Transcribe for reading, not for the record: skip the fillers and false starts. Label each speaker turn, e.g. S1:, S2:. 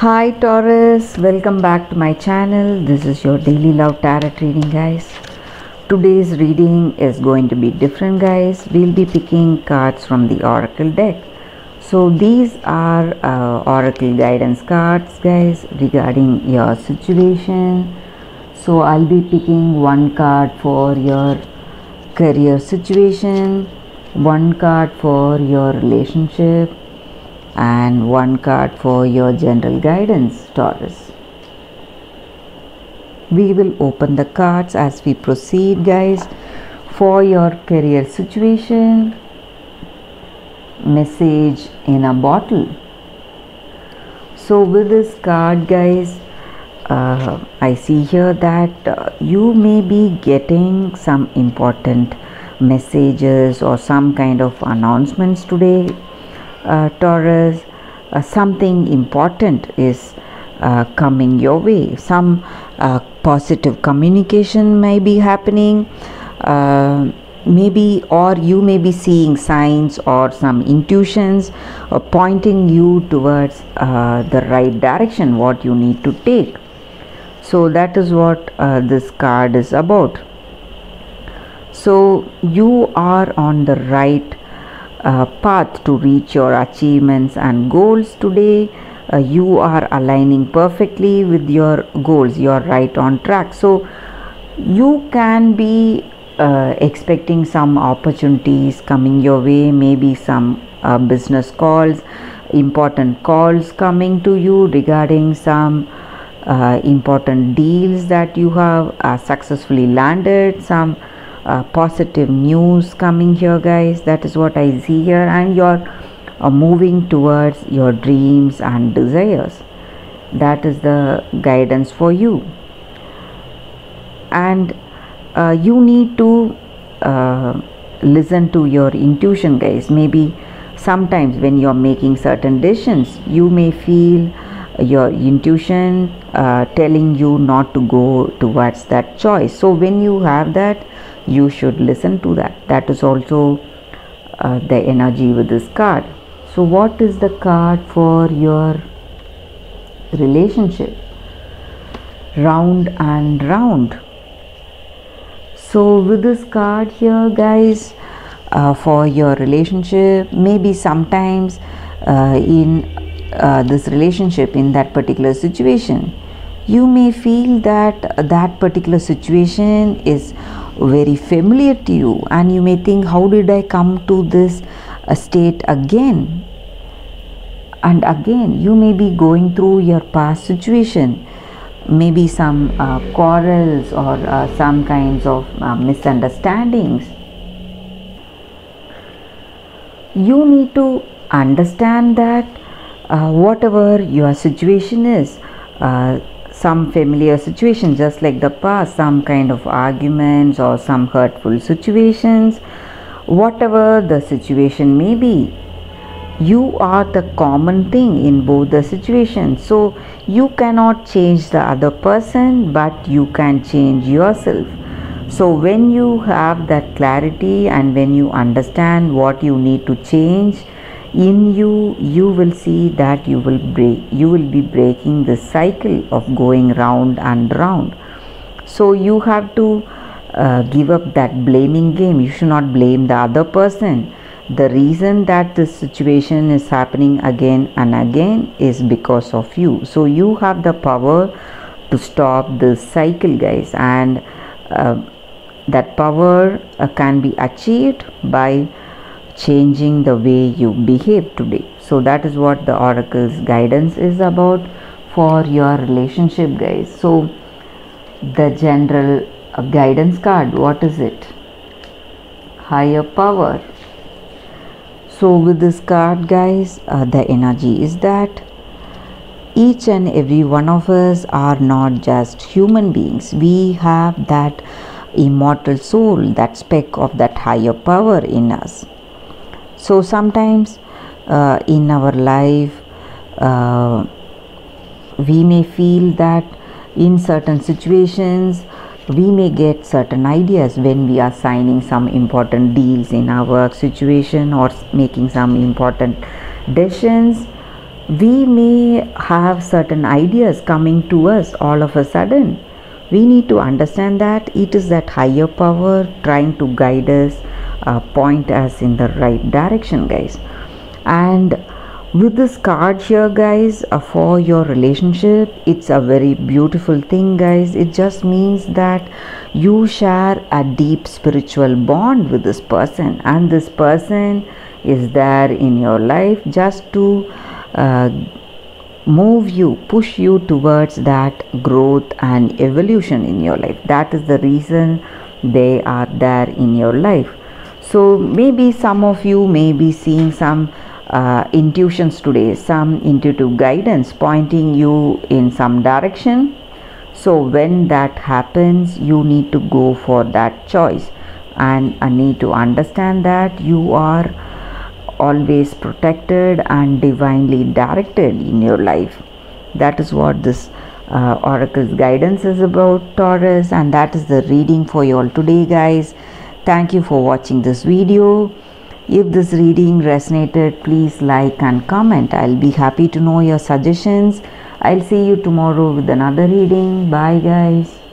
S1: Hi Taurus, welcome back to my channel. This is your daily love tarot reading, guys. Today's reading is going to be different, guys. We'll be picking cards from the oracle deck. So these are oracle guidance cards, guys, regarding your situation. So I'll be picking one card for your career situation, one card for your relationship, and one card for your general guidance, Taurus. We will open the cards as we proceed, guys. For your career situation, message in a bottle. So with this card, guys, I see here that you may be getting some important messages or some kind of announcements today, Taurus. Something important is coming your way. Some positive communication may be happening, maybe, or you may be seeing signs or some intuitions pointing you towards the right direction, what you need to take. So that is what this card is about. So you are on the right path to reach your achievements and goals today. You are aligning perfectly with your goals. You are right on track. So you can be expecting some opportunities coming your way, maybe some business calls, important calls coming to you regarding some important deals that you have successfully landed, some positive news coming here, guys. That is what I see here, and you're moving towards your dreams and desires. That is the guidance for you, and you need to listen to your intuition, guys. Maybe sometimes when you're making certain decisions, you may feel your intuition telling you not to go towards that choice. So when you have that, you should listen to that. That is also the energy with this card. So what is the card for your relationship? Round and round. So with this card here, guys, for your relationship, maybe sometimes in this relationship, in that particular situation, you may feel that that particular situation is very familiar to you, and you may think, how did I come to this state again and again? You may be going through your past situation, maybe some quarrels or some kinds of misunderstandings. You need to understand that whatever your situation is, some familiar situation just like the past, some kind of arguments or some hurtful situations, whatever the situation may be, you are the common thing in both the situations. So you cannot change the other person, but you can change yourself. So when you have that clarity and when you understand what you need to change in you, you will see that you will be breaking the cycle of going round and round. So you have to give up that blaming game. You should not blame the other person. The reason that this situation is happening again and again is because of you. So you have the power to stop this cycle, guys, and that power can be achieved by changing the way you behave today. So that is what the oracle's guidance is about for your relationship, guys. So the general guidance card, what is it? Higher power. So with this card, guys, the energy is that each and every one of us are not just human beings. We have that immortal soul, that speck of that higher power in us. So sometimes in our life, we may feel that in certain situations we may get certain ideas when we are signing some important deals in our work situation or making some important decisions. We may have certain ideas coming to us all of a sudden. We need to understand that it is that higher power trying to guide us, point us in the right direction, guys. And with this card here, guys, for your relationship, it's a very beautiful thing, guys. It just means that you share a deep spiritual bond with this person, and this person is there in your life just to move you, push you towards that growth and evolution in your life. That is the reason they are there in your life. So maybe some of you may be seeing some intuitions today, some intuitive guidance pointing you in some direction. So when that happens, you need to go for that choice, and I need to understand that you are always protected and divinely directed in your life. That is what this oracle's guidance is about, Taurus, and that is the reading for you all today, guys. Thank you for watching this video. If this reading resonated, please like and comment. I'll be happy to know your suggestions. I'll see you tomorrow with another reading. Bye, guys.